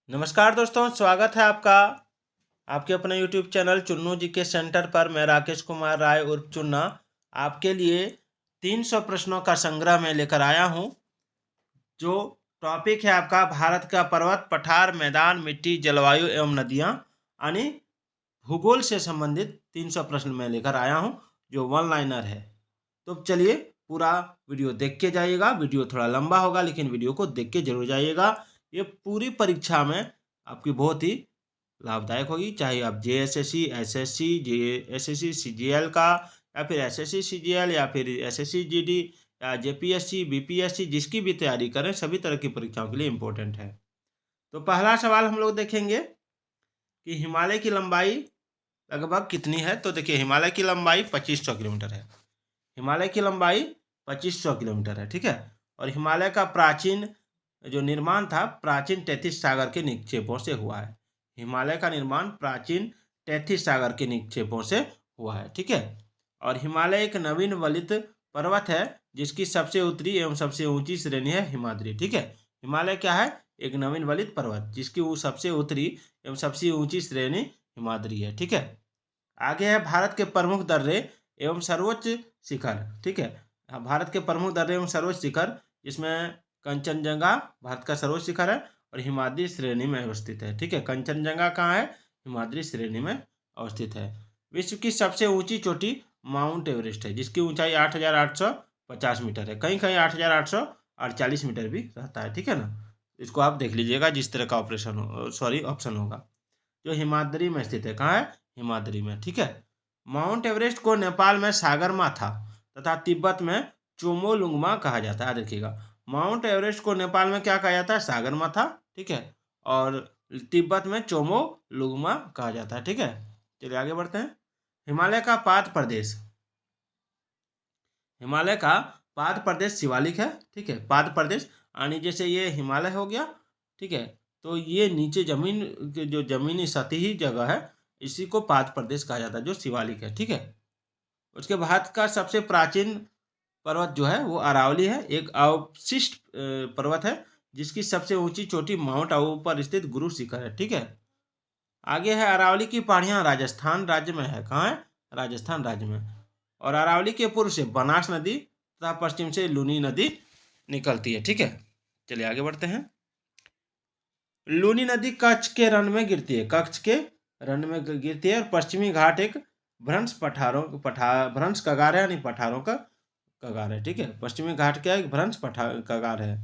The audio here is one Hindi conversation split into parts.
नमस्कार दोस्तों, स्वागत है आपका आपके अपने YouTube चैनल चुन्नू जी के सेंटर पर। मैं राकेश कुमार राय उर्फ चुन्ना आपके लिए 300 प्रश्नों का संग्रह में लेकर आया हूं। जो टॉपिक है आपका भारत का पर्वत, पठार, मैदान, मिट्टी, जलवायु एवं नदियां, यानी भूगोल से संबंधित 300 प्रश्न मैं लेकर आया हूं जो वन लाइनर है। तो चलिए पूरा वीडियो देख के जाइएगा। वीडियो थोड़ा लंबा होगा लेकिन वीडियो को देख के जरूर जाइएगा। ये पूरी परीक्षा में आपकी बहुत ही लाभदायक होगी, चाहे आप जेएसएससी, एसएससी, जेएसएससी सीजीएल का, या फिर एसएससी सीजीएल, या फिर एसएससी जीडी, या जेपीएससी, बीपीएससी, जिसकी भी तैयारी करें, सभी तरह की परीक्षाओं के लिए इम्पोर्टेंट है। तो पहला सवाल हम लोग देखेंगे कि हिमालय की लंबाई लगभग कितनी है। तो देखिए, हिमालय की लंबाई 2500 किलोमीटर है। हिमालय की लंबाई 2500 किलोमीटर है, ठीक है। और हिमालय का प्राचीन जो निर्माण था, प्राचीन तैतीस सागर के निक्षेपों से हुआ है। हिमालय का निर्माण प्राचीन तैतीस सागर के निक्षेपों से हुआ है, ठीक है। और हिमालय एक नवीन वलित पर्वत है जिसकी सबसे उत्तरी एवं सबसे ऊंची श्रेणी है हिमाद्री, ठीक है। हिमालय क्या है? एक नवीन वलित पर्वत जिसकी वो सबसे उत्तरी एवं सबसे ऊंची श्रेणी हिमाद्री है, ठीक है। आगे है भारत के प्रमुख दर्रे एवं सर्वोच्च शिखर, ठीक है। भारत के प्रमुख दर्रे एवं सर्वोच्च शिखर, इसमें कंचनजंगा भारत का सर्वोच्च शिखर है और हिमाद्री श्रेणी में अवस्थित है, ठीक है। कंचनजंगा कहाँ है? हिमाद्री श्रेणी में अवस्थित है। विश्व की सबसे ऊंची चोटी माउंट एवरेस्ट है जिसकी ऊंचाई 8850 मीटर है। कहीं कहीं 8848 मीटर भी रहता है, ठीक है ना। इसको आप देख लीजिएगा जिस तरह का ऑप्शन होगा। जो हिमाद्री में स्थित है, कहाँ है? हिमाद्री में, ठीक है। माउंट एवरेस्ट को नेपाल में सागरमाथा तथा तिब्बत में चोमोलुंगमा कहा जाता है। देखिएगा, माउंट एवरेस्ट को नेपाल में क्या कहा जाता है? सागरमाथा, ठीक है। और तिब्बत में चोमोलुंगमा कहा जाता है, ठीक है। चलिए आगे बढ़ते हैं। हिमालय का पाद प्रदेश, हिमालय का पाद प्रदेश शिवालिक है, ठीक है। पाद प्रदेश यानी जैसे ये हिमालय हो गया, ठीक है। तो ये नीचे जमीन जो जमीनी सतही जगह है, इसी को पाद प्रदेश कहा जाता है जो शिवालिक है, ठीक है। उसके बाद का सबसे प्राचीन पर्वत जो है वो अरावली है। एक अवशिष्ट पर्वत है जिसकी सबसे ऊंची चोटी माउंट आबू पर स्थित गुरु शिखर है, ठीक है। आगे है अरावली की पहाड़ियां राजस्थान राज्य में है। कहाँ है? राजस्थान राज्य में। और अरावली के पूर्व से बनास नदी तथा पश्चिम से लूनी नदी निकलती है, ठीक है। चलिए आगे बढ़ते हैं। लूनी नदी कच्छ के रण में गिरती है, कच्छ के रण में गिरती है। और पश्चिमी घाट एक भ्रंश कगार है, यानी पठारों का कगार है, ठीक है। पश्चिमी घाट क्या है? भ्रंश कगार है।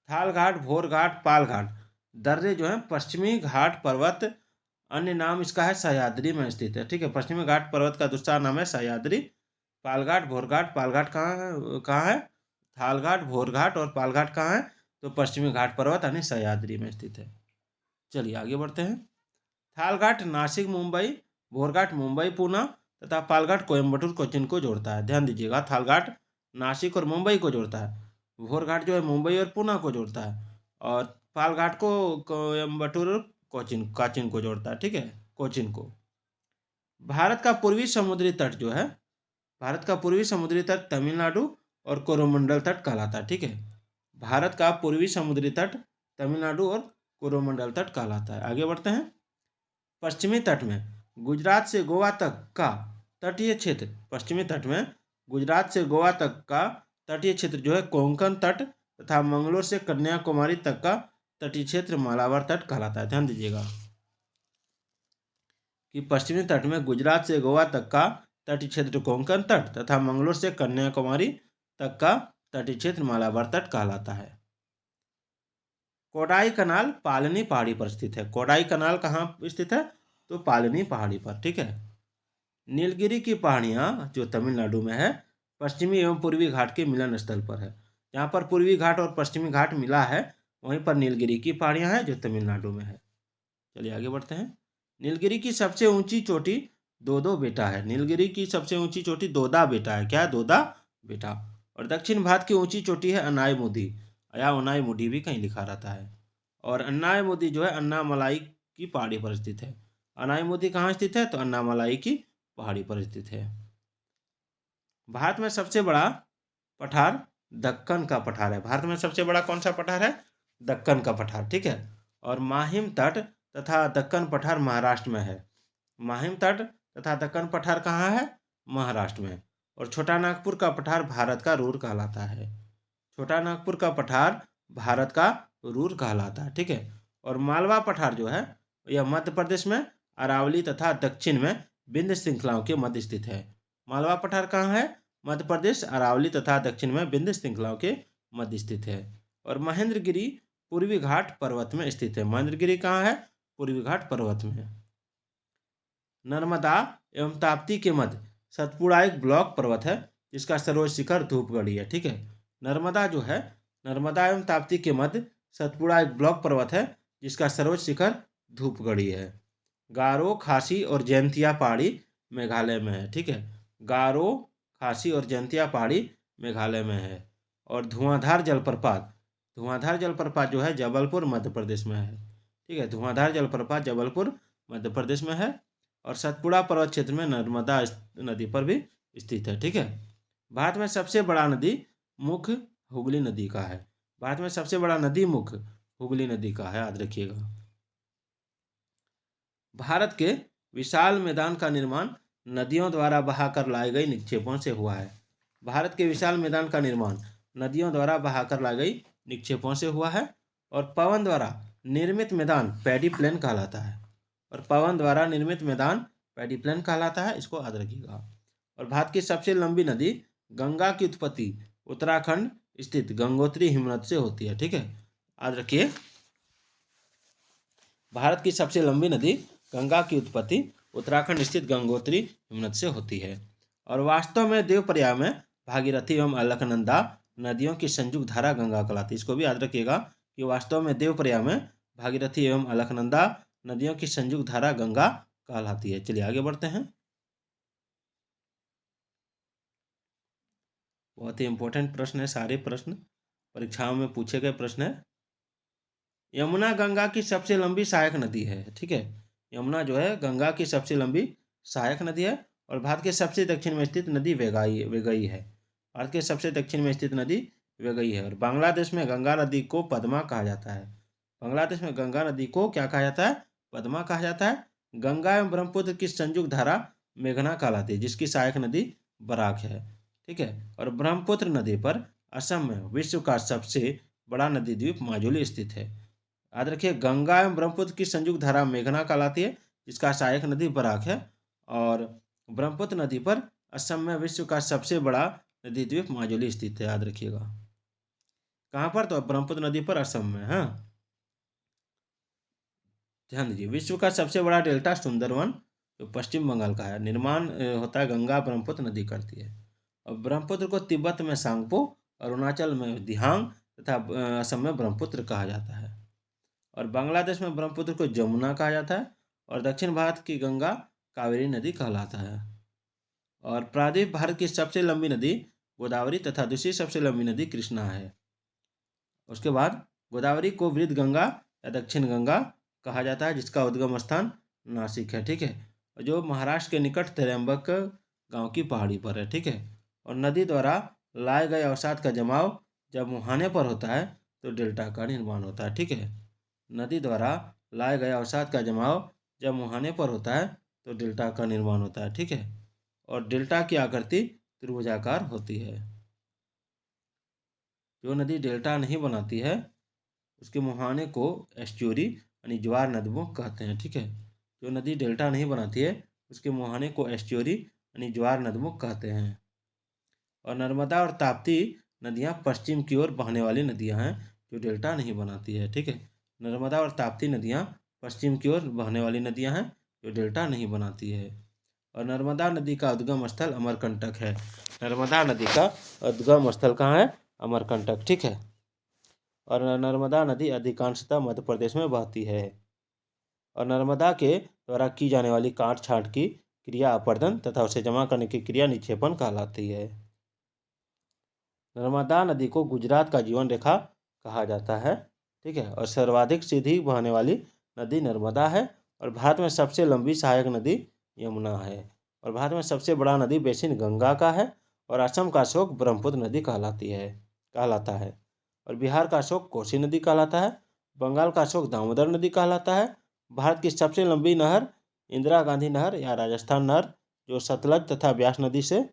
थाल घाट, भोर घाट, पाल घाट दर्रे जो है पश्चिमी घाट पर्वत, अन्य नाम इसका है सह्याद्री में स्थित है, ठीक है। पश्चिमी घाट पर्वत का दूसरा नाम है सह्याद्री। पालघाट, भोरघाट, पालघाट कहाँ है? थालघाट, भोरघाट और पालघाट कहाँ है? तो पश्चिमी घाट पर्वत यानी सह्याद्री में स्थित है। चलिए आगे बढ़ते हैं। थालघाट नासिक मुंबई, भोरघाट मुंबई पुणे तथा पालघाट कोयम्बटूर कोचीन को जोड़ता है। ध्यान दीजिएगा, थालघाट नासिक और मुंबई को जोड़ता है। भोरघाट जो है मुंबई और पुणे को जोड़ता है। और पालघाट को कोयम्बटूर और कोचीन को जोड़ता है, ठीक है। कोचीन को। भारत का पूर्वी समुद्री तट जो है, भारत का पूर्वी समुद्री तट तमिलनाडु और कोरोमंडल तट कहलाता है, ठीक है। भारत का पूर्वी समुद्री तट तमिलनाडु और कोरोमंडल तट कहलाता है। आगे बढ़ते हैं। पश्चिमी तट में गुजरात से गोवा तक का तटीय क्षेत्र, पश्चिमी तट में गुजरात से गोवा तक का तटीय क्षेत्र जो है कोंकण तट तथा मंगलोर से कन्याकुमारी तक का तटीय क्षेत्र मालाबार तट कहलाता है। ध्यान दीजिएगा कि पश्चिमी तट में गुजरात से गोवा तक का तटीय क्षेत्र कोंकण तट तथा मंगलोर से कन्याकुमारी तक का तटीय क्षेत्र मालाबार तट कहलाता है। कोडाई कनाल पालनी पहाड़ी पर स्थित है। कोडाई कनाल कहाँ स्थित है? तो पालनी पहाड़ी पर, ठीक है। नीलगिरी की पहाड़ियाँ जो तमिलनाडु में है, पश्चिमी एवं पूर्वी घाट के मिलन स्थल पर है। जहाँ पर पूर्वी घाट और पश्चिमी घाट मिला है वहीं पर नीलगिरी की पहाड़ियाँ हैं जो तमिलनाडु में है। चलिए आगे बढ़ते हैं। नीलगिरी की सबसे ऊंची चोटी दो बेटा है। नीलगिरी की सबसे ऊंची चोटी दोदा बेटा है। क्या? दोदा बेटा। और दक्षिण भारत की ऊंची चोटी है अनायमुदी, या अनायमुडी भी कहीं लिखा रहता है। और अन्नायमुदी जो है अन्नामलाई की पहाड़ी पर स्थित है। अनायमुदी कहाँ स्थित है? तो अन्नामलाई की पहाड़ी पर स्थित है। भारत में सबसे बड़ा पठार दक्कन का पठार है। भारत में सबसे बड़ा कौन सा पठार है? दक्कन का पठार, ठीक है। और माहिम तट तथा दक्कन पठार महाराष्ट्र में है। माहिम तट तथा दक्कन पठार कहाँ है? महाराष्ट्र में। और छोटा नागपुर का पठार भारत का रूर कहलाता है। छोटा नागपुर का पठार भारत का रूर कहलाता है, ठीक है। और मालवा पठार जो है यह मध्य प्रदेश में अरावली तथा दक्षिण में विंध्य श्रृंखलाओं के मध्य स्थित है। मालवा पठार कहाँ है? मध्य प्रदेश अरावली तथा दक्षिण में विंध्य श्रृंखलाओं के मध्य स्थित है। और महेंद्रगिरी पूर्वी घाट पर्वत में स्थित है। महेंद्रगिरी कहाँ है? पूर्वी घाट पर्वत में। नर्मदा एवं ताप्ती के मध्य सतपुड़ा एक ब्लॉक पर्वत है जिसका सर्वोच्च शिखर धूपगढ़ी है, ठीक है। नर्मदा जो है, नर्मदा एवं ताप्ती के मध्य सतपुड़ा एक ब्लॉक पर्वत है जिसका सर्वोच्च शिखर धूपगढ़ी है। गारो, खासी और जयंतिया पहाड़ी मेघालय में है, ठीक है। गारो, खासी और जयंतिया पहाड़ी मेघालय में है। और धुआंधार जलप्रपात जो है जबलपुर मध्य प्रदेश में है, ठीक है। धुआंधार जलप्रपात जबलपुर मध्य प्रदेश में है। और सतपुड़ा पर्वत क्षेत्र में नर्मदा नदी पर भी स्थित है, ठीक है। भारत में सबसे बड़ा नदी मुख हुगली नदी का है। भारत में सबसे बड़ा नदी मुख हुगली नदी का है, याद रखिएगा। भारत के विशाल मैदान का निर्माण नदियों द्वारा बहाकर लाई गई निक्षेपों से हुआ है। भारत के विशाल मैदान का निर्माण नदियों द्वारा बहाकर लाई गई निक्षेपों से हुआ है। और पवन द्वारा निर्मित मैदान पैडी प्लेन कहलाता है। और पवन द्वारा निर्मित मैदान पैडी प्लेन कहलाता है, इसको याद रखिएगा। और भारत की सबसे लंबी नदी गंगा की उत्पत्ति उत्तराखंड स्थित गंगोत्री हिमनद से होती है, ठीक है। याद रखिए, भारत की सबसे लंबी नदी गंगा की उत्पत्ति उत्तराखंड स्थित गंगोत्री हिमनद से होती है। और वास्तव में देवप्रयाग में भागीरथी एवं अलकनंदा नदियों की संयुक्त धारा गंगा कहलाती है। इसको भी याद रखिएगा कि वास्तव में देवप्रयाग में भागीरथी एवं अलकनंदा नदियों की संयुक्त धारा गंगा कहलाती है। चलिए आगे बढ़ते हैं। बहुत ही इंपॉर्टेंट प्रश्न है, सारे प्रश्न परीक्षाओं में पूछे गए प्रश्न है। यमुना गंगा की सबसे लंबी सहायक नदी है, ठीक है। यमुना जो है गंगा की सबसे लंबी सहायक नदी है। और भारत के सबसे दक्षिण में स्थित नदी वेगई है। भारत के सबसे दक्षिण में स्थित नदी वेगई है। और बांग्लादेश में गंगा नदी को पद्मा कहा जाता है। बांग्लादेश में गंगा नदी को क्या कहा जाता है? पद्मा कहा जाता है। गंगा एवं ब्रह्मपुत्र की संयुक्त धारा मेघना कहलाती है, जिसकी सहायक नदी बराक है, ठीक है। और ब्रह्मपुत्र नदी पर असम में विश्व का सबसे बड़ा नदी द्वीप माजुली स्थित है। याद रखिए, गंगा एवं ब्रह्मपुत्र की संयुक्त धारा मेघना कहलाती है, जिसका सहायक नदी बराक है। और ब्रह्मपुत्र नदी पर असम में विश्व का सबसे बड़ा नदी द्वीप माजुली स्थित है, याद रखिएगा। कहाँ पर? तो ब्रह्मपुत्र नदी पर असम में, हाँ, ध्यान दीजिए। विश्व का सबसे बड़ा डेल्टा सुंदरवन जो पश्चिम बंगाल का है, निर्माण होता है गंगा ब्रह्मपुत्र नदी करती है। और ब्रह्मपुत्र को तिब्बत में सांगपो, अरुणाचल में दिहांग तथा असम में ब्रह्मपुत्र कहा जाता है। और बांग्लादेश में ब्रह्मपुत्र को जमुना कहा जाता है। और दक्षिण भारत की गंगा कावेरी नदी कहलाता है। और प्रायद्वीप भारत की सबसे लंबी नदी गोदावरी तथा दूसरी सबसे लंबी नदी कृष्णा है। उसके बाद गोदावरी को वृद्ध गंगा या दक्षिण गंगा कहा जाता है, जिसका उद्गम स्थान नासिक है, ठीक है। और जो महाराष्ट्र के निकट त्र्यंबक गांव की पहाड़ी पर है, ठीक है। और नदी द्वारा लाए गए अवसाद का जमाव जब मुहाने पर होता है तो डेल्टा का निर्माण होता है, ठीक है। नदी द्वारा लाए गए अवसाद का जमाव जब मुहाने पर होता है तो डेल्टा का निर्माण होता है, ठीक है। और डेल्टा की आकृति त्रिभुजाकार होती है। जो नदी डेल्टा नहीं बनाती है उसके मुहाने को एस्चुरी यानी ज्वार नदमुख कहते हैं, ठीक है। जो नदी डेल्टा नहीं बनाती है उसके मुहाने को एस्चुरी यानी ज्वार नदमुख कहते हैं। और नर्मदा और ताप्ती नदियाँ पश्चिम की ओर बहने वाली नदियाँ हैं जो डेल्टा नहीं बनाती है, ठीक है। नर्मदा और ताप्ती नदियाँ पश्चिम की ओर बहने वाली नदियाँ हैं जो डेल्टा नहीं बनाती है। और नर्मदा नदी का उद्गम स्थल अमरकंटक है। नर्मदा नदी का उद्गम स्थल कहाँ है? अमरकंटक, ठीक है। और नर्मदा नदी अधिकांशतः मध्य प्रदेश में बहती है। और नर्मदा के द्वारा की जाने वाली काट छांट की क्रिया अपर्दन तथा उसे जमा करने की क्रिया निक्षेपण कहलाती है। नर्मदा नदी को गुजरात का जीवन रेखा कहा जाता है, ठीक है। और सर्वाधिक सीधी बहने वाली नदी नर्मदा है। और भारत में सबसे लंबी सहायक नदी यमुना है। और भारत में सबसे बड़ा नदी बेसिन गंगा का है। और असम का अशोक ब्रह्मपुत्र नदी कहलाता है। और बिहार का अशोक कोसी नदी कहलाता है। बंगाल का अशोक दामोदर नदी कहलाता है। भारत की सबसे लंबी नहर इंदिरा गांधी नहर या राजस्थान नहर, जो सतलज तथा ब्यास नदी से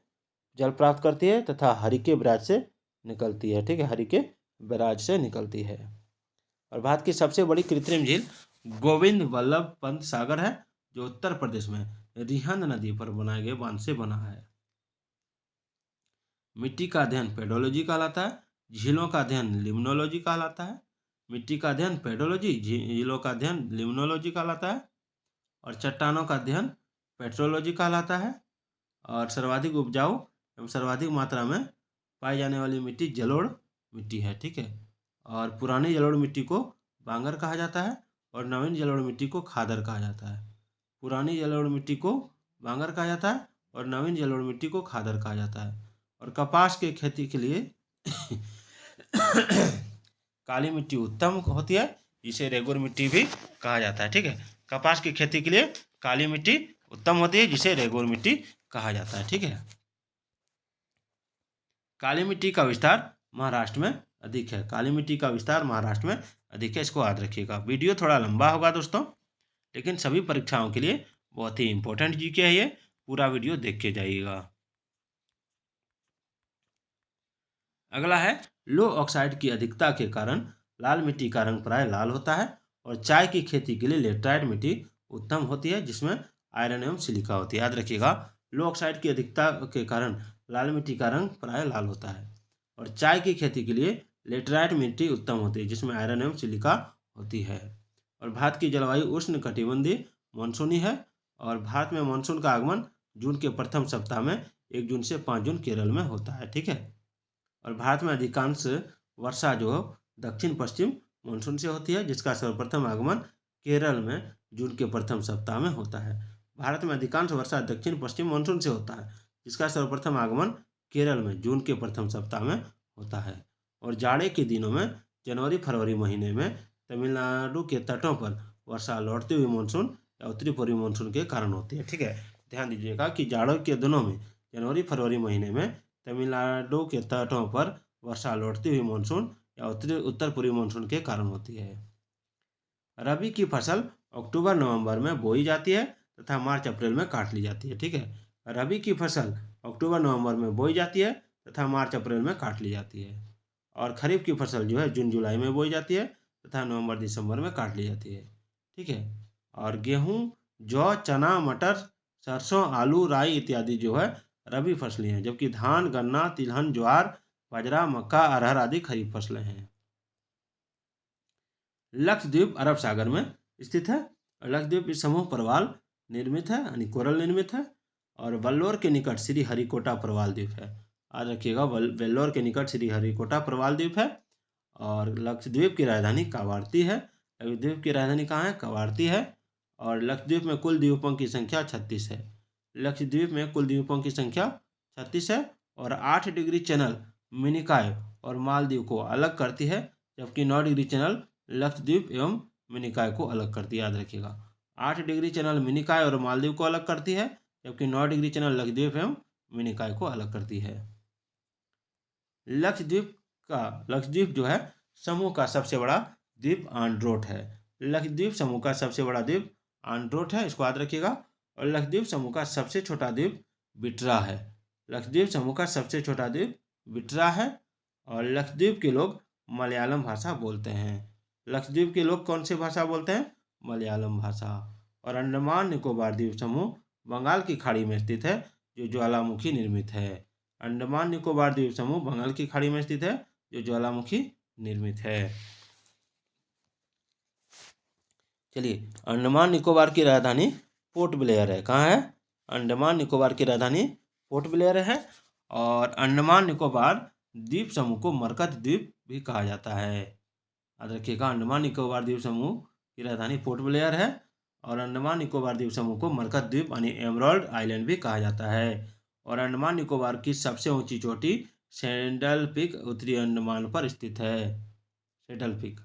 जल प्राप्त करती है तथा हरिके बैराज से निकलती है। ठीक है, हरिके बैराज से निकलती है। और भारत की सबसे बड़ी कृत्रिम झील गोविंद वल्लभ पंत सागर है, जो उत्तर प्रदेश में रिहंद नदी पर बनाए गए बांध से बना है। मिट्टी का अध्ययन पेडोलॉजी कहलाता है। झीलों का अध्ययन लिम्नोलॉजी कहलाता है। मिट्टी का अध्ययन पेडोलॉजी, झीलों का अध्ययन लिम्नोलॉजी कहलाता है। और चट्टानों का अध्ययन पेट्रोलॉजी कहलाता है। और सर्वाधिक उपजाऊ एवं सर्वाधिक मात्रा में पाई जाने वाली मिट्टी जलोढ़ मिट्टी है। ठीक है, और पुरानी जलोढ़ मिट्टी को बांगर कहा जाता है और नवीन जलोढ़ मिट्टी को खादर कहा जाता है। पुरानी जलोढ़ मिट्टी को बांगर कहा जाता है और नवीन जलोढ़ मिट्टी को खादर कहा जाता है। और कपास के खेती के लिए काली मिट्टी उत्तम होती है, जिसे रेगुर मिट्टी भी कहा जाता है। ठीक है, कपास की खेती के लिए काली मिट्टी उत्तम होती है, जिसे रेगुर मिट्टी कहा जाता है। ठीक है, काली मिट्टी का विस्तार महाराष्ट्र में अधिक है। काली मिट्टी का विस्तार महाराष्ट्र में अधिक है, इसको याद रखिएगा। वीडियो थोड़ा लंबा होगा दोस्तों, लेकिन सभी परीक्षाओं के लिए बहुत ही इंपॉर्टेंट जीके है ये, पूरा वीडियो देख के जाइएगा। अगला है, लो ऑक्साइड की अधिकता के कारण लाल मिट्टी का रंग प्राय लाल होता है और चाय की खेती के लिए लेटराइट मिट्टी उत्तम होती है, जिसमें आयरन एवं सिलिका होती है। याद रखिएगा, लो ऑक्साइड की अधिकता के कारण लाल मिट्टी का रंग प्राय लाल होता है और चाय की खेती के लिए लेटराइट मिट्टी उत्तम होती है, जिसमें आयरन एवं सिलिका होती है। और भारत की जलवायु उष्ण कटिबंधीय मानसूनी है और भारत में मानसून का आगमन जून के प्रथम सप्ताह में 1 जून से 5 जून केरल में होता है। ठीक है, और भारत में अधिकांश वर्षा जो दक्षिण पश्चिम मानसून से होती है, जिसका सर्वप्रथम आगमन केरल में जून के प्रथम सप्ताह में होता है। भारत में अधिकांश वर्षा दक्षिण पश्चिम मानसून से होता है, जिसका सर्वप्रथम आगमन केरल में जून के प्रथम सप्ताह में होता है। और जाड़े के दिनों में जनवरी फरवरी महीने में तमिलनाडु के तटों पर वर्षा लौटती हुई मानसून या उत्तरी पूर्वी मानसून के कारण होती है। ठीक है, ध्यान दीजिएगा कि जाड़ों के दिनों में जनवरी फरवरी महीने में तमिलनाडु के तटों पर वर्षा लौटती हुई मानसून या उत्तर पूर्वी मानसून के कारण होती है। रबी की फसल अक्टूबर नवंबर में बोई जाती है तथा मार्च अप्रैल में काट ली जाती है। ठीक है, रबी की फसल अक्टूबर नवंबर में बोई जाती है तथा मार्च अप्रैल में काट ली जाती है। और खरीफ की फसल जो है जून जुलाई में बोई जाती है तथा नवंबर दिसंबर में काट ली जाती है। ठीक है, और गेहूँ, जौ, चना, मटर, सरसों, आलू, राई इत्यादि जो है रबी फसलें हैं, जबकि धान, गन्ना, तिलहन, ज्वार, बाजरा, मक्का, अरहर आदि खरीफ फसलें हैं। लक्षद्वीप अरब सागर में स्थित है। लक्षद्वीप समूह प्रवाल निर्मित है, यानी कोरल निर्मित है। और वेल्लोर के निकट श्री हरिकोटा प्रवाल द्वीप है। याद रखिएगा, वेल्लोर के निकट श्री हरिकोटा प्रवाल द्वीप है। और लक्षद्वीप की राजधानी कवारती है। लक्षद्वीप की राजधानी कहाँ है? कवारती है। और लक्षद्वीप में कुल द्वीपों की संख्या 36 है। लक्षद्वीप में कुल द्वीपों की संख्या 36 है और 8 डिग्री चैनल मिनिकॉय और मालदीव को अलग करती है, जबकि 9 डिग्री चैनल लक्षद्वीप एवं मिनिकॉय को अलग करती है। याद रखिएगा, 8 डिग्री चैनल मिनिकॉय और मालदीव को अलग करती है, जबकि 9 डिग्री चैनल लक्षद्वीप एवं मिनिकॉय को अलग करती है। लक्षद्वीप जो है समूह का सबसे बड़ा द्वीप आंड्रोट है। लक्षद्वीप समूह का सबसे बड़ा द्वीप आंड्रोट है, इसको याद रखिएगा। और लक्षद्वीप समूह का सबसे छोटा द्वीप बिट्रा है। लक्षद्वीप समूह का सबसे छोटा द्वीप बिट्रा है। और लक्षद्वीप के लोग मलयालम भाषा बोलते हैं। लक्षद्वीप के लोग कौन सी भाषा बोलते हैं? मलयालम भाषा। और अंडमान निकोबार द्वीप समूह बंगाल की खाड़ी में स्थित है, जो ज्वालामुखी निर्मित है। अंडमान निकोबार द्वीप समूह बंगाल की खाड़ी में स्थित है, जो ज्वालामुखी निर्मित है। चलिए, अंडमान निकोबार की राजधानी पोर्ट ब्लेयर है। कहाँ है? अंडमान निकोबार की राजधानी पोर्ट ब्लेयर है। और अंडमान निकोबार द्वीप समूह को मरकत द्वीप भी कहा जाता है। याद रखिएगा, अंडमान निकोबार द्वीप समूह की राजधानी पोर्ट ब्लेयर है और अंडमान निकोबार द्वीप समूह को मरकत द्वीप यानी एमराल्ड आइलैंड भी कहा जाता है। और अंडमान निकोबार की सबसे ऊंची चोटी सैडल पीक उत्तरी अंडमान पर स्थित है। Saddle peak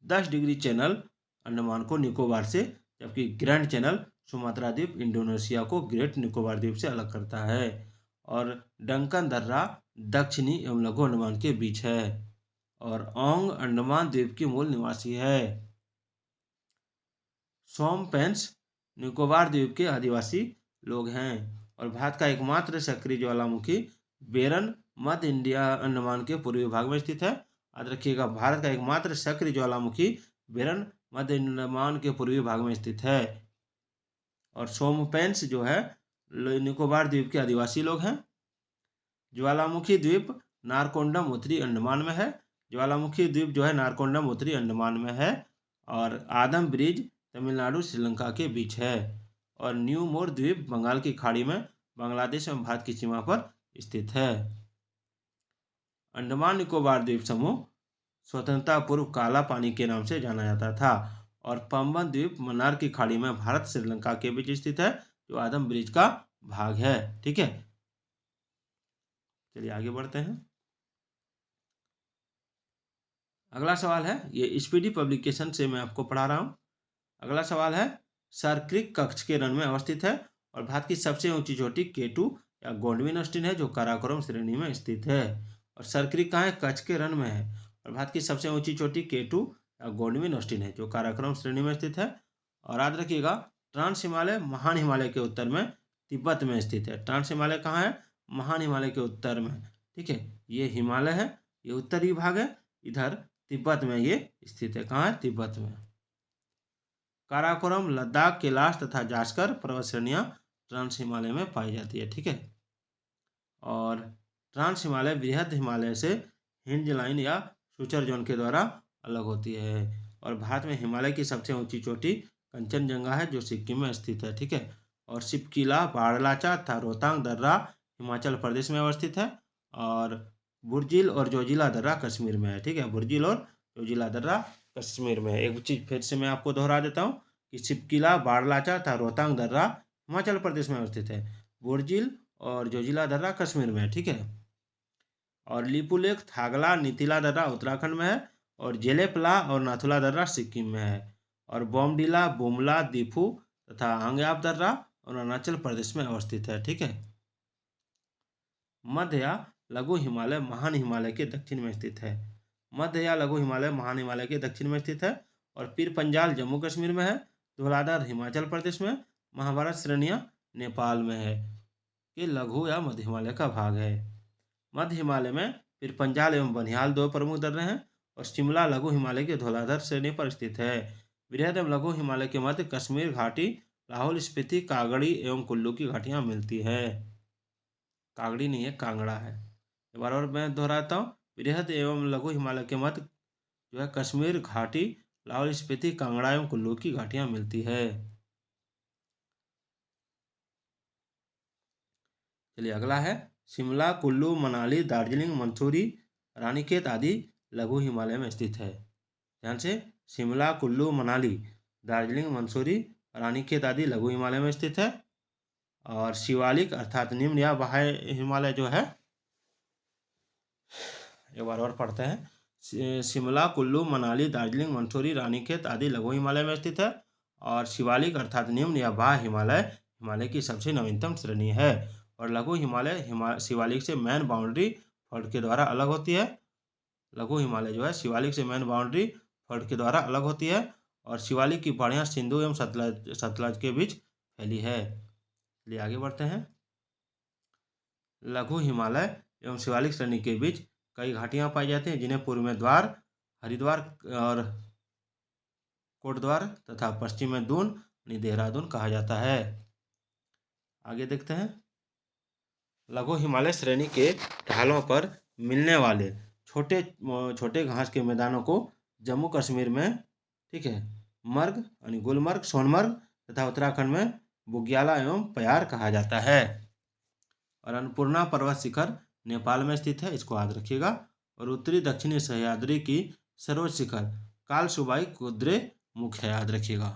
10 degree channel Andaman को निकोबार से, जबकि ग्रैंड चैनल सुमात्रा द्वीप इंडोनेशिया को ग्रेट निकोबार द्वीप से अलग करता है। और डंकन दर्रा दक्षिणी एवं लघु अंडमान के बीच है। और ओंग अंडमान द्वीप की मूल निवासी है। सोमपेंस निकोबार द्वीप के आदिवासी लोग हैं। और भारत का एकमात्र सक्रिय ज्वालामुखी बेरन मध्य इंडिया अंडमान के पूर्वी भाग में स्थित है। याद रखिएगा, भारत का एकमात्र सक्रिय ज्वालामुखी बेरन मध्य अंडमान के पूर्वी भाग में स्थित है। और सोमपेंस जो है निकोबार द्वीप के आदिवासी लोग हैं। ज्वालामुखी द्वीप नारकोंडम उत्तरी अंडमान में है। ज्वालामुखी द्वीप जो है नारकोंडम उत्तरी अंडमान में है। और आदम ब्रिज तमिलनाडु श्रीलंका के बीच है। और न्यू मोर द्वीप बंगाल की खाड़ी में बांग्लादेश एवं भारत की सीमा पर स्थित है। अंडमान निकोबार द्वीप समूह स्वतंत्रता पूर्व काला पानी के नाम से जाना जाता था। और पंबन द्वीप मन्नार की खाड़ी में भारत श्रीलंका के बीच स्थित है, जो आदम ब्रिज का भाग है। ठीक है, चलिए आगे बढ़ते हैं। अगला सवाल है, ये स्पीडी पब्लिकेशन से मैं आपको पढ़ा रहा हूँ। अगला सवाल है, सर्क्रिक कक्ष के रन में अवस्थित है और भारत की सबसे ऊंची चोटी केटू या गोंडविन ऑस्टिन है, जो काराकोरम श्रेणी में स्थित है। और सर्क्रिक कहाँ है? कच्छ के रन में है। और भारत की सबसे ऊंची चोटी केटू या गोंडविन ऑस्टिन है, जो काराकोरम श्रेणी में स्थित है। और याद रखिएगा, ट्रांस हिमालय महान हिमालय के उत्तर में तिब्बत में स्थित है। ट्रांस हिमालय कहाँ है? महान हिमालय के उत्तर में। ठीक है, ये हिमालय है, ये उत्तरी भाग है, इधर तिब्बत में ये स्थित है। कहाँ है? तिब्बत में। काराकोरम लद्दाख, कैलाश तथा जास्कर पर्वत श्रेणियां ट्रांस हिमालय में पाई जाती है। ठीक है, और ट्रांस हिमालय बृहद हिमालय से हिंज लाइन या सूचर जोन के द्वारा अलग होती है। और भारत में हिमालय की सबसे ऊंची चोटी कंचनजंगा है, जो सिक्किम में स्थित है। ठीक है, और शिपकिला, बाड़लाचा तथा रोहतांग दर्रा हिमाचल प्रदेश में अवस्थित है। और बुर्जिल और जोजिला दर्रा कश्मीर में है। ठीक है, बुर्जिल और जोजिला दर्रा कश्मीर में है। एक चीज फिर से मैं आपको दोहरा देता हूँ कि शिपकिला, बाड़लाचा तथा रोहतांग दर्रा हिमाचल प्रदेश में अवस्थित है। बुर्जिल और जोजिला दर्रा कश्मीर में है। ठीक है, और लिपुलेख, थागला, नीतिला दर्रा उत्तराखंड में है। और जेलेपला और नाथुला दर्रा सिक्किम में है। और बोमडिला, बुमला, दीफू तथा आंग्याब दर्रा और अरुणाचल प्रदेश में अवस्थित है। ठीक है, मध्य या लघु हिमालय महान हिमालय के दक्षिण में स्थित है। मध्य या लघु हिमालय महान हिमालय के दक्षिण में स्थित है। और पीर पंजाल जम्मू कश्मीर में है। धौलाधार हिमाचल प्रदेश में। महाभारत श्रेणियां नेपाल में है। ये लघु या मध्य हिमालय का भाग है। मध्य हिमालय में पीर पंजाल एवं बनिहाल दो प्रमुख दर्रे हैं। और शिमला लघु हिमालय के धौलाधार श्रेणी पर स्थित है। बृहद एवं लघु हिमालय के मध्य कश्मीर घाटी, लाहौल स्पीति, कागड़ी एवं कुल्लू की घाटियां मिलती है। कागड़ी नहीं है, कांगड़ा है। एक बार और मैं दोहराता हूँ, बृहद एवं लघु हिमालय के मध्य जो है कश्मीर घाटी, लाहौल स्पीति, कांगड़ा एवं कुल्लू की घाटियां मिलती है। चलिए अगला है, शिमला, कुल्लू, मनाली, दार्जिलिंग, मंसूरी, रानीखेत आदि लघु हिमालय में स्थित है। ध्यान से, शिमला, कुल्लू, मनाली, दार्जिलिंग, मंसूरी, रानीखेत आदि लघु हिमालय में स्थित है। और शिवालिक अर्थात निम्न या बाह्य हिमालय जो है, एक बार और पढ़ते हैं। शिमला, कुल्लू, मनाली, दार्जिलिंग, मंसूरी, रानीखेत आदि लघु हिमालय में स्थित है। और शिवालिक अर्थात निम्न या बाह्य हिमालय हिमालय की सबसे नवीनतम श्रेणी है। और लघु हिमालय शिवालिक से मैन बाउंड्री फॉल्ट के द्वारा अलग होती है। लघु हिमालय जो है शिवालिक से मैन बाउंड्री फॉल्ट के द्वारा अलग होती है। और शिवालिक की पहाड़ियाँ सिंधु एवं सतलज के बीच फैली है। चलिए आगे बढ़ते हैं। लघु हिमालय एवं शिवालिक श्रेणी के बीच कई घाटियां पाई जाती हैं, जिन्हें पूर्व में द्वार, हरिद्वार और कोटद्वार तथा पश्चिम में दून देहरादून कहा जाता है। आगे देखते हैं। लघु हिमालय श्रेणी के ढालों पर मिलने वाले छोटे छोटे घास के मैदानों को जम्मू कश्मीर में, ठीक है, मर्ग यानी गुलमर्ग, सोनमर्ग तथा उत्तराखंड में बुग्याला एवं प्यार कहा जाता है। और अन्नपूर्णा पर्वत शिखर नेपाल में स्थित है, इसको याद रखिएगा। और उत्तरी दक्षिणी सह्याद्री की सर्वोच्च शिखर कालसुबाई कुद्रे मुख है, याद रखिएगा।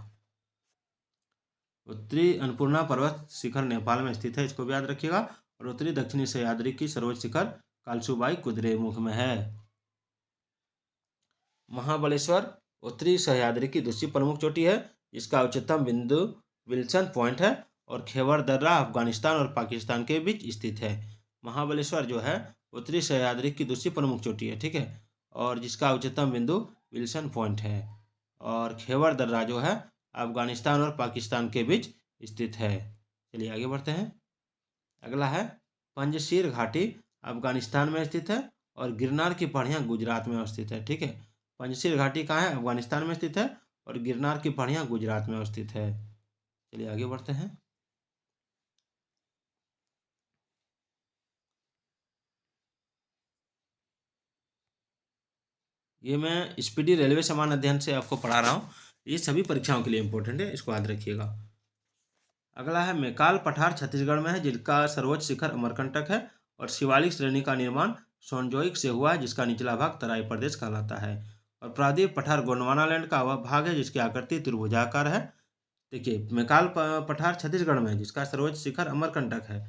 उत्तरी अन्नपूर्णा पर्वत शिखर नेपाल में स्थित है, इसको भी याद रखिएगा। और उत्तरी दक्षिणी सह्याद्री की सर्वोच्च शिखर कालसुबाई कुद्रे मुख में है। महाबलेश्वर उत्तरी सह्याद्री की दूसरी प्रमुख चोटी है, जिसका उच्चतम बिंदु विल्सन पॉइंट है। और खेवर दर्रा अफगानिस्तान और पाकिस्तान के बीच स्थित है। महाबलेश्वर जो है उत्तरी सह्याद्री की दूसरी प्रमुख चोटी है। ठीक है, और जिसका उच्चतम बिंदु विल्सन पॉइंट है। और खेवर दर्रा जो है अफगानिस्तान और पाकिस्तान के बीच स्थित है। चलिए आगे बढ़ते हैं। अगला है पंजशीर घाटी अफगानिस्तान में स्थित है और गिरनार की पहाड़ियाँ गुजरात में अवस्थित है। ठीक है, पंजशीर घाटी कहाँ है? अफगानिस्तान में स्थित है और गिरनार की पहाड़ियाँ गुजरात में अवस्थित है। चलिए आगे बढ़ते हैं। ये मैं स्पीडी रेलवे समान अध्ययन से आपको पढ़ा रहा हूँ। ये सभी परीक्षाओं के लिए इम्पोर्टेंट है, इसको याद रखिएगा। अगला है मैकाल पठार छत्तीसगढ़ में है, जिसका सर्वोच्च शिखर अमरकंटक है और शिवालिक श्रेणी का निर्माण सोनजोइक से हुआ है, जिसका निचला भाग तराई प्रदेश कहलाता है। और प्रायद्वीप पठार गोंडवाना लैंड का वह भाग है जिसकी आकृति त्रिभुजाकार है। देखिए, मैकाल पठार छत्तीसगढ़ में है, जिसका सर्वोच्च शिखर अमरकंटक है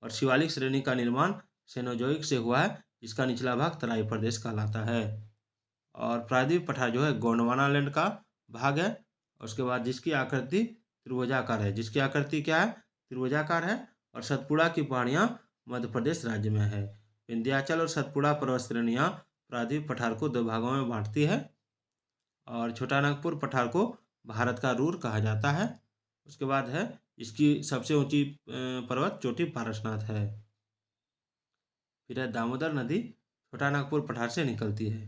और शिवालिक श्रेणी का निर्माण सेनोजोइक से हुआ है, जिसका निचला भाग तराई प्रदेश कहलाता है। और प्रायद्वीप पठार जो है गोंडवाना लैंड का भाग है। उसके बाद जिसकी आकृति त्रिभुजाकार है, जिसकी आकृति क्या है? त्रिभुजाकार है। और सतपुड़ा की पहाड़ियाँ मध्य प्रदेश राज्य में है। विंध्याचल और सतपुड़ा पर्वत श्रेणियाँ प्रायद्वीप पठार को दो भागों में बांटती है। और छोटा नागपुर पठार को भारत का रूर कहा जाता है। उसके बाद है इसकी सबसे ऊंची पर्वत चोटी पारसनाथ है। फिर है दामोदर नदी छोटा नागपुर पठार से निकलती है।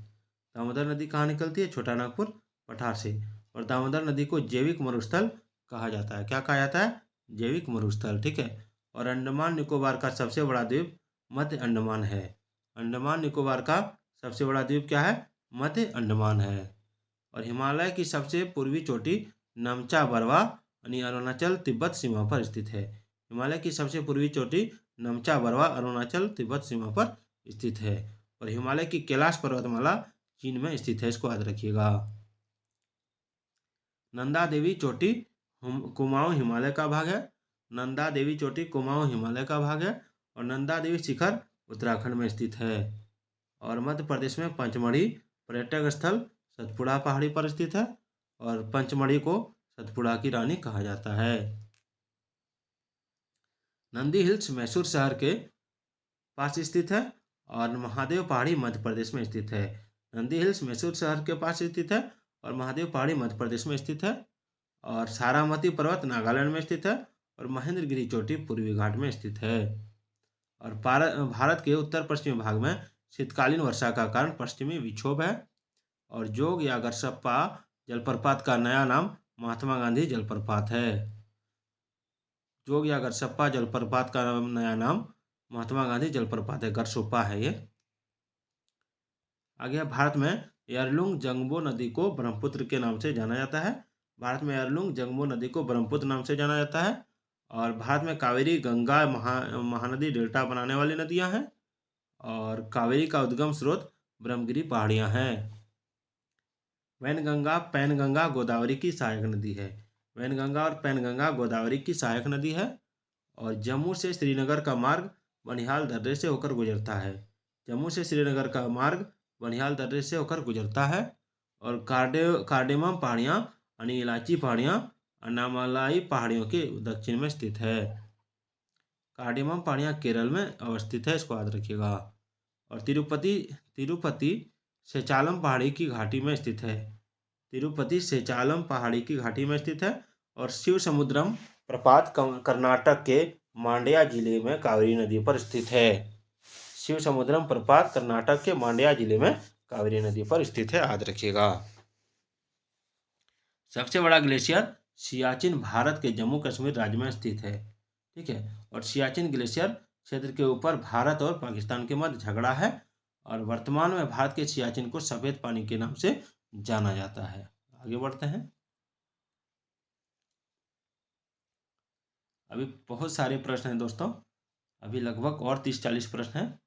दामोदर नदी कहाँ निकलती है? छोटा नागपुर पठार से। और दामोदर नदी को जैविक मरुस्थल कहा जाता है। क्या कहा जाता है? जैविक मरुस्थल। ठीक है। और अंडमान निकोबार का सबसे बड़ा द्वीप मध्य अंडमान है। अंडमान निकोबार का सबसे बड़ा द्वीप क्या है? मध्य अंडमान है। और हिमालय की सबसे पूर्वी चोटी नमचा बरवा यानी अरुणाचल तिब्बत सीमा पर स्थित है। हिमालय की सबसे पूर्वी चोटी नमचा बरवा अरुणाचल तिब्बत सीमा पर स्थित है। और हिमालय की कैलाश पर्वतमाला चीन में स्थित है, इसको याद रखिएगा। नंदा देवी चोटी कुमाऊं हिमालय का भाग है। नंदा देवी चोटी कुमाऊं हिमालय का भाग है। और नंदा देवी शिखर उत्तराखंड में स्थित है। और मध्य प्रदेश में पंचमढ़ी पर्यटक स्थल सतपुड़ा पहाड़ी पर स्थित है। और पंचमढ़ी को सतपुड़ा की रानी कहा जाता है। नंदी हिल्स मैसूर शहर के पास स्थित है। और महादेव पहाड़ी मध्य प्रदेश में स्थित है। नंदी हिल्स मैसूर शहर के पास स्थित है और महादेव पहाड़ी मध्य प्रदेश में स्थित है। और सारामती पर्वत नागालैंड में स्थित है। और महेंद्रगिरी चोटी पूर्वी घाट में स्थित है। और भारत के उत्तर पश्चिमी भाग में शीतकालीन वर्षा का कारण पश्चिमी विक्षोभ है। और जोग या गरसप्पा जलप्रपात का नया नाम महात्मा गांधी जलप्रपात है। जोग या गरसप्पा जलप्रपात का नया नाम महात्मा गांधी जलप्रपात है, गरसोप्पा है ये। आगे भारत में एरलुंग जंगबो नदी को ब्रह्मपुत्र के नाम से जाना जाता है। भारत में एरलुंग जंगबो नदी को ब्रह्मपुत्र नाम से जाना जाता है। और भारत में कावेरी गंगा महानदी डेल्टा बनाने वाली नदियां हैं। और कावेरी का उद्गम स्रोत ब्रह्मगिरी पहाड़ियां हैं। वैनगंगा पैनगंगा गोदावरी की सहायक नदी है। वैनगंगा और पैनगंगा गोदावरी की सहायक नदी है। और जम्मू से श्रीनगर का मार्ग बनिहाल दर्रे से होकर गुजरता है। जम्मू से श्रीनगर का मार्ग बनिहाल दर्रे से होकर गुजरता है। और कार्डेमम पहाड़ियाँ यानी इलायची पहाड़ियाँ अनामालाई पहाड़ियों के दक्षिण में स्थित है। कार्डेमम पहाड़ियाँ केरल में अवस्थित है, इसको याद रखिएगा। और तिरुपति सेचालम पहाड़ी की घाटी में स्थित है। तिरुपति सेचालम पहाड़ी की घाटी में स्थित है। और शिव समुद्रम प्रपात कर्नाटक के मांड्या जिले में कावेरी नदी पर स्थित है। शिव समुद्रम प्रपात कर्नाटक के मांड्या जिले में कावेरी नदी पर स्थित है, याद रखिएगा। सबसे बड़ा ग्लेशियर सियाचिन भारत के जम्मू कश्मीर राज्य में स्थित है। ठीक है। और सियाचिन ग्लेशियर क्षेत्र के ऊपर भारत और पाकिस्तान के मध्य झगड़ा है। और वर्तमान में भारत के सियाचिन को सफेद पानी के नाम से जाना जाता है। आगे बढ़ते हैं। अभी बहुत सारे प्रश्न हैं दोस्तों, अभी लगभग और 30-40 प्रश्न हैं।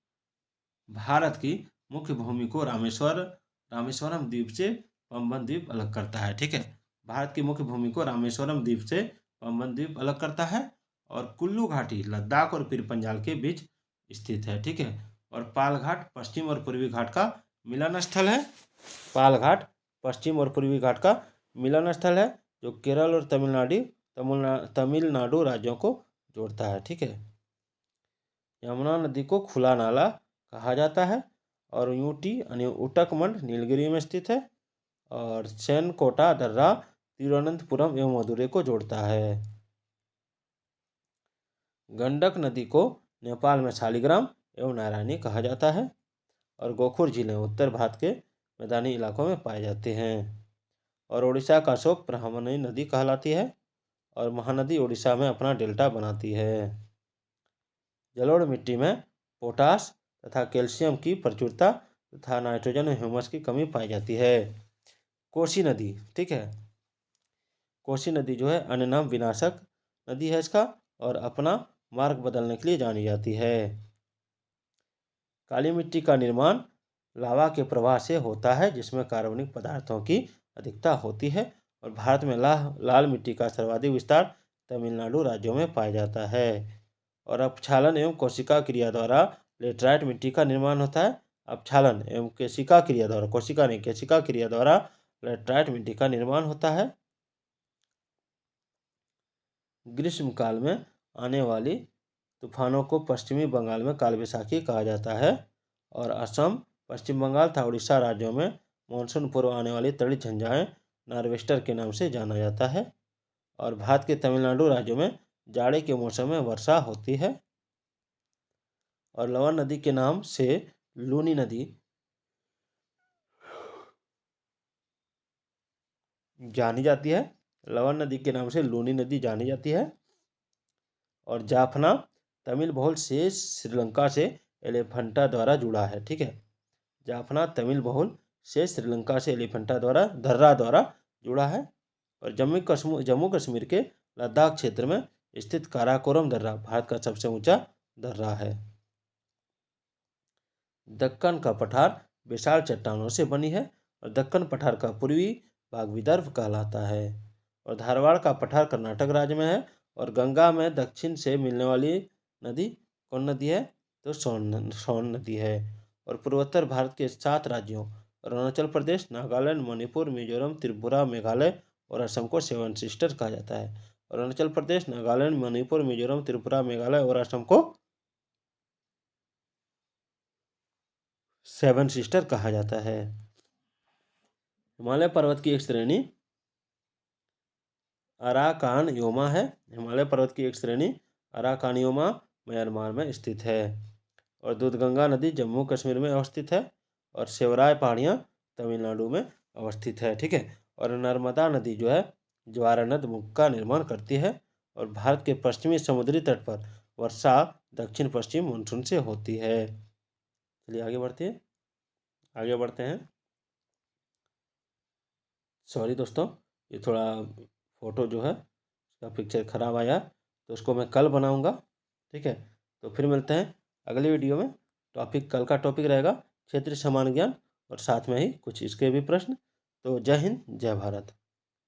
भारत की मुख्य भूमि को रामेश्वरम द्वीप से पंबन द्वीप अलग करता है। ठीक है। भारत की मुख्य भूमि को रामेश्वरम द्वीप से पंबन द्वीप अलग करता है। और कुल्लू घाटी लद्दाख और पीर पंजाल के बीच स्थित है। ठीक है। और पाल घाट पश्चिम और पूर्वी घाट का मिलन स्थल है। पाल घाट पश्चिम और पूर्वी घाट का मिलन स्थल है, जो केरल और तमिलनाडु राज्यों को जोड़ता है। ठीक है। यमुना नदी को खुला नाला कहा जाता है। और यूटी यानी उटकमंड नीलगिरी में स्थित है। और सेनकोटा दर्रा तिरुवनंतपुरम एवं मदुरै को जोड़ता है। गंडक नदी को नेपाल में शालिग्राम एवं नारायणी कहा जाता है। और गोखुर झीलें उत्तर भारत के मैदानी इलाकों में पाए जाते हैं। और उड़ीसा का अशोक ब्राह्मणी नदी कहलाती है। और महानदी उड़ीसा में अपना डेल्टा बनाती है। जलोढ़ मिट्टी में पोटास तथा कैल्शियम की प्रचुरता तथा नाइट्रोजन और ह्यूमस की कमी पाई जाती है। कोसी नदी, ठीक है, कोसी नदी जो है अन्य नाम विनाशक नदी है इसका, और अपना मार्ग बदलने के लिए जानी जाती है। काली मिट्टी का निर्माण लावा के प्रवाह से होता है, जिसमें कार्बनिक पदार्थों की अधिकता होती है। और भारत में लाल मिट्टी का सर्वाधिक विस्तार तमिलनाडु राज्यों में पाया जाता है। और अपक्षालन एवं कोशिका क्रिया द्वारा लेटराइट मिट्टी का निर्माण होता है। अपक्षालन एवं केशिका क्रिया द्वारा, कोशिका नहीं, केशिका क्रिया द्वारा लेटराइट मिट्टी का निर्माण होता है। ग्रीष्मकाल में आने वाली तूफानों को पश्चिमी बंगाल में कालवैसाखी कहा जाता है। और असम, पश्चिम बंगाल तथा उड़ीसा राज्यों में मानसून पूर्व आने वाली तड़ी झंझाएँ नार्वेस्टर के नाम से जाना जाता है। और भारत के तमिलनाडु राज्यों में जाड़े के मौसम में वर्षा होती है। और लवन नदी के नाम से लूनी नदी जानी जाती है। लवन नदी के नाम से लूनी नदी जानी जाती है। और जाफना तमिल बहुल शेष श्रीलंका से एलिफेंटा द्वारा जुड़ा है, ठीक है। जाफना तमिल बहुल शेष श्रीलंका से एलिफेंटा द्वारा दर्रा द्वारा जुड़ा है। और जम्मू कश्मीर के लद्दाख क्षेत्र में स्थित काराकोरम दर्रा भारत का सबसे ऊंचा दर्रा है। दक्कन का पठार विशाल चट्टानों से बनी है। और दक्कन पठार का पूर्वी भाग विदर्भ कहलाता है। और धारवाड़ का पठार कर्नाटक राज्य में है। और गंगा में दक्षिण से मिलने वाली नदी कौन नदी है? तो सोन नदी है। और पूर्वोत्तर भारत के 7 राज्यों अरुणाचल प्रदेश, नागालैंड, मणिपुर, मिजोरम, त्रिपुरा, मेघालय और असम को 7 सिस्टर कहा जाता है। अरुणाचल प्रदेश, नागालैंड, मणिपुर, मिजोरम, त्रिपुरा, मेघालय और असम को 7 सिस्टर कहा जाता है। हिमालय पर्वत की एक श्रेणी अराकानयोमा है। हिमालय पर्वत की एक श्रेणी अराकानयोमा म्यांमार में स्थित है। और दूधगंगा नदी जम्मू कश्मीर में अवस्थित है। और सेवराय पहाड़ियाँ तमिलनाडु में अवस्थित है, ठीक है। और नर्मदा नदी जो है ज्वारनद मुख का निर्माण करती है। और भारत के पश्चिमी समुद्री तट पर वर्षा दक्षिण पश्चिम मानसून से होती है। चलिए आगे बढ़ते हैं। सॉरी दोस्तों, ये थोड़ा फ़ोटो जो है उसका पिक्चर ख़राब आया, तो उसको मैं कल बनाऊंगा, ठीक है। तो फिर मिलते हैं अगली वीडियो में। कल का टॉपिक रहेगा क्षेत्रीय सामान्य ज्ञान और साथ में ही कुछ इसके भी प्रश्न। तो जय हिंद, जय भारत।